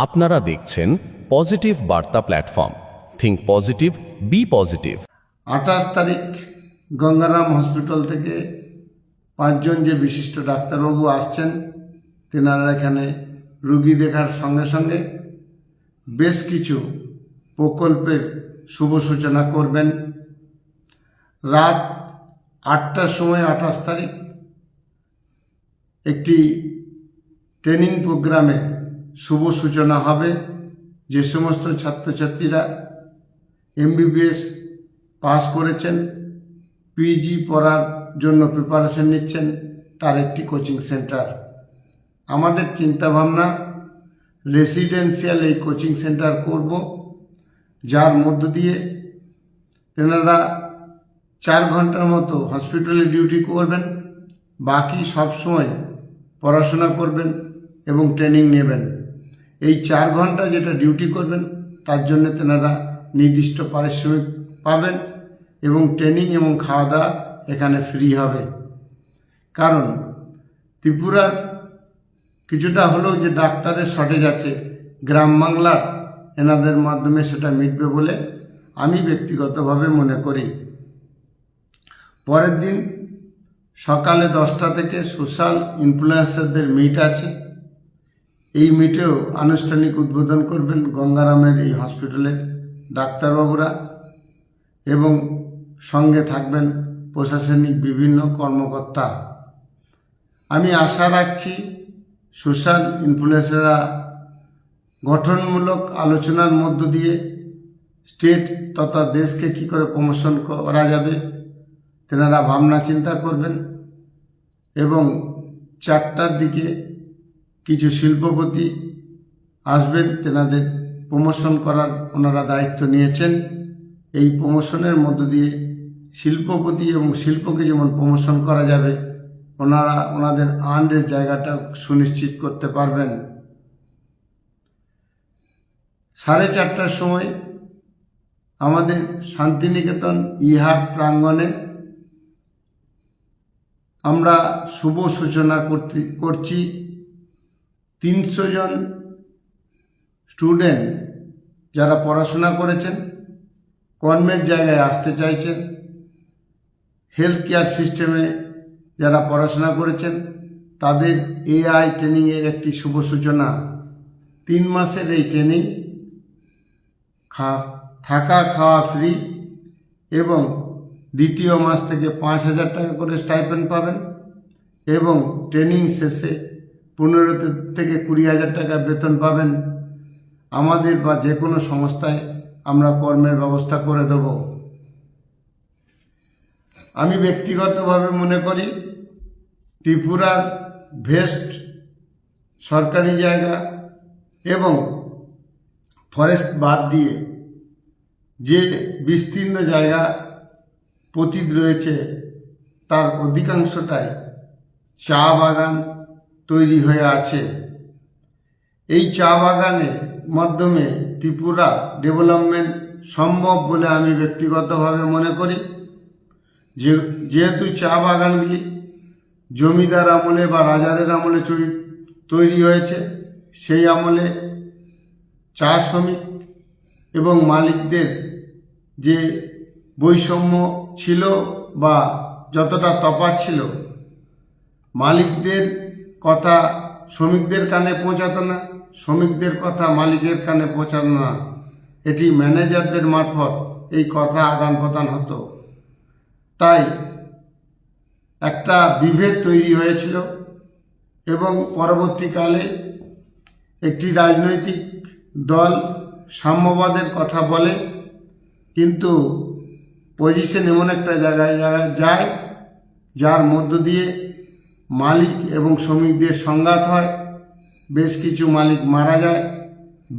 আপনারা দেখছেন পজিটিভ বার্তা platform. Think positive, be positive. 28 তারিখ গঙ্গারাম হসপিটাল থেকে 5 জন যে বিশিষ্ট ডাক্তারবাবু আসছেন, তেনারা এখানে রুগী দেখার সঙ্গে সঙ্গে বেশ কিছু প্রকল্পের শুভ সূচনা করবেন। রাত 8টার সময় 28 তারিখ একটি ট্রেনিং প্রোগ্রামে শুভ সূচনা হবে। যে সমস্ত ছাত্রছাত্রীরা MBBS পাস করেছেন, পিজি পড়ার জন্য প্রিপারেশন নিচ্ছেন, তার একটি কোচিং সেন্টার। আমাদের চিন্তাভাবনা রেসিডেন্সিয়াল এই কোচিং সেন্টার করব, যার মধ্য দিয়ে তেনারা 4 ঘন্টার মতো হসপিটালে ডিউটি করবেন, বাকি সব সময় পড়াশোনা করবেন এবং ট্রেনিং নেবেন। এই 4 ঘন্টা যেটা ডিউটি করবেন তার জন্য তেনারা নির্দিষ্ট পারিশ্রমিক পাবেন এবং ট্রেনিং এবং খাওয়া দাওয়া এখানে ফ্রি হবে। কারণ ত্রিপুরার কিছুটা হলেও যে ডাক্তারের শর্টেজ আছে, গ্রাম বাংলার এনাদের মাধ্যমে সেটা মিটবে বলে আমি ব্যক্তিগতভাবে মনে করি। পরের দিন সকালে 10টা থেকে সোশ্যাল ইনফ্লুয়েন্সারদের মিট আছে। এই মিটেও আনুষ্ঠানিক উদ্বোধন করবেন গঙ্গারামের এই হসপিটালের ডাক্তারবাবুরা এবং সঙ্গে থাকবেন প্রশাসনিক বিভিন্ন কর্মকর্তা। আমি আশা রাখছি সোশ্যাল ইনফ্লুয়েন্সাররা গঠনমূলক আলোচনার মধ্য দিয়ে স্টেট তথা দেশকে কী করে প্রমোশন করা যাবে তেনারা ভাবনা চিন্তা করবেন এবং 4টার দিকে কিছু শিল্পপতি আসবেন, তেনাদের প্রমোশন করার ওনারা দায়িত্ব নিয়েছেন। এই প্রমোশনের মধ্য দিয়ে শিল্পপতি এবং শিল্পকে যেমন প্রমোশন করা যাবে, ওনারা ওনাদের আর্নের জায়গাটা সুনিশ্চিত করতে পারবেন। 4:30টার সময় আমাদের শান্তিনিকেতন ইহাট প্রাঙ্গণে আমরা শুভ সূচনা করছি। 300 জন স্টুডেন্ট যারা পড়াশোনা করেছেন, কর্মের জায়গায় আসতে চাইছেন, হেলথ কেয়ার সিস্টেমে যারা পড়াশোনা করেছেন, তাদের AI ট্রেনিংয়ের একটি শুভ সূচনা। 3 মাসের এই ট্রেনিং, থাকা খাওয়া ফ্রি এবং দ্বিতীয় মাস থেকে 5,000 টাকা করে স্টাইপেন্ড পাবেন এবং ট্রেনিং শেষে 15 থেকে 20,000 টাকা বেতন পাবেন। আমাদের বা যে কোনো সংস্থায় আমরা কর্মের ব্যবস্থা করে দেব। আমি ব্যক্তিগতভাবে মনে করি ত্রিপুরার ভেস্ট সরকারি জায়গা এবং ফরেস্ট বাদ দিয়ে যে বিস্তীর্ণ জায়গা পতিত রয়েছে, তার অধিকাংশটাই চা বাগান তৈরি হয়ে আছে। এই চা বাগানের মাধ্যমে ত্রিপুরা ডেভেলপমেন্ট সম্ভব বলে আমি ব্যক্তিগতভাবে মনে করি। যেহেতু চা বাগানগুলি জমিদার আমলে বা রাজাদের আমলে তৈরি হয়েছে, সেই আমলে চা শ্রমিক এবং মালিকদের যে বৈষম্য ছিল বা যতটা তফাৎ ছিল, মালিকদের কথা শ্রমিকদের কানে পৌঁছাতো না, শ্রমিকদের কথা মালিকের কানে পৌঁছাতো না। এটি ম্যানেজারদের মারফত এই কথা আদান প্রদান হতো। তাই একটা বিভেদ তৈরি হয়েছিল এবং পরবর্তীকালে একটি রাজনৈতিক দল সাম্যবাদের কথা বলে, কিন্তু পজিশন এমন একটা জায়গায় যায় যার মধ্য দিয়ে মালিক এবং শ্রমিকদের সংঘাত হয়। বেশ কিছু মালিক মারা যায়,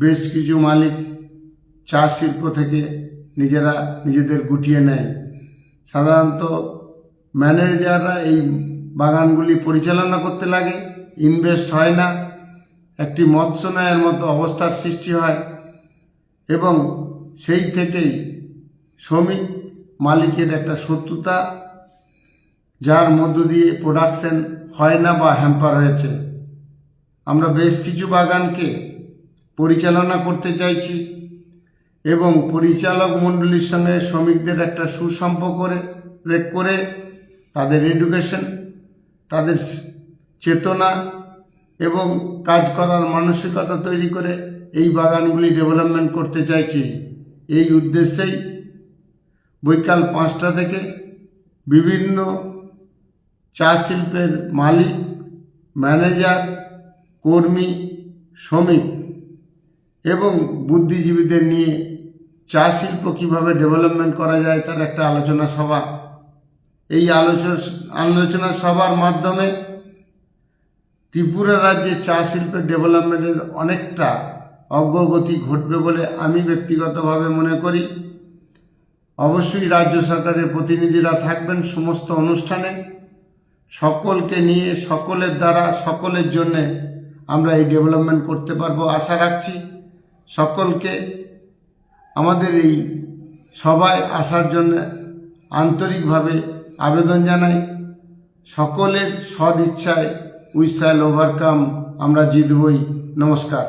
বেশ কিছু মালিক চা শিল্প থেকে নিজেদের গুটিয়ে নেয়। সাধারণত ম্যানেজাররা এই বাগানগুলি পরিচালনা করতে লাগে, ইনভেস্ট হয় না, একটি মৎস্যনয়ের মতো অবস্থার সৃষ্টি হয় এবং সেই থেকেই শ্রমিক মালিকের একটা শত্রুতা, যার মধ্য দিয়ে প্রোডাকশন হয় না বা হ্যাম্পার হয়েছে। আমরা বেশ কিছু বাগানকে পরিচালনা করতে চাইছি এবং পরিচালক মণ্ডলীর সঙ্গে শ্রমিকদের একটা সুসম্পর্ক করে তাদের এডুকেশন, তাদের চেতনা এবং কাজ করার মানসিকতা তৈরি করে এই বাগানগুলি ডেভেলপমেন্ট করতে চাইছি। এই উদ্দেশ্যেই বৈকাল 5টা থেকে বিভিন্ন চা শিল্পের মালিক, ম্যানেজার, কর্মী, শ্রমিক এবং বুদ্ধিজীবীদের নিয়ে চা শিল্প কীভাবে ডেভেলপমেন্ট করা যায় তার একটা আলোচনা সভা। এই আলোচনা সভার মাধ্যমে ত্রিপুরা রাজ্যে চা শিল্পের ডেভেলপমেন্টের অনেকটা অগ্রগতি ঘটবে বলে আমি ব্যক্তিগতভাবে মনে করি। অবশ্যই রাজ্য সরকারের প্রতিনিধিরা থাকবেন সমস্ত অনুষ্ঠানে। সকলকে নিয়ে, সকলের দ্বারা, সকলের জন্যে আমরা এই ডেভেলপমেন্ট করতে পারবো আশা রাখছি। সকলকে আমাদের এই সভায় আসার জন্য আন্তরিকভাবে আবেদন জানাই। সকলের সদিচ্ছায় উই শ্যাল ওভারকাম, আমরা জিতবই। নমস্কার।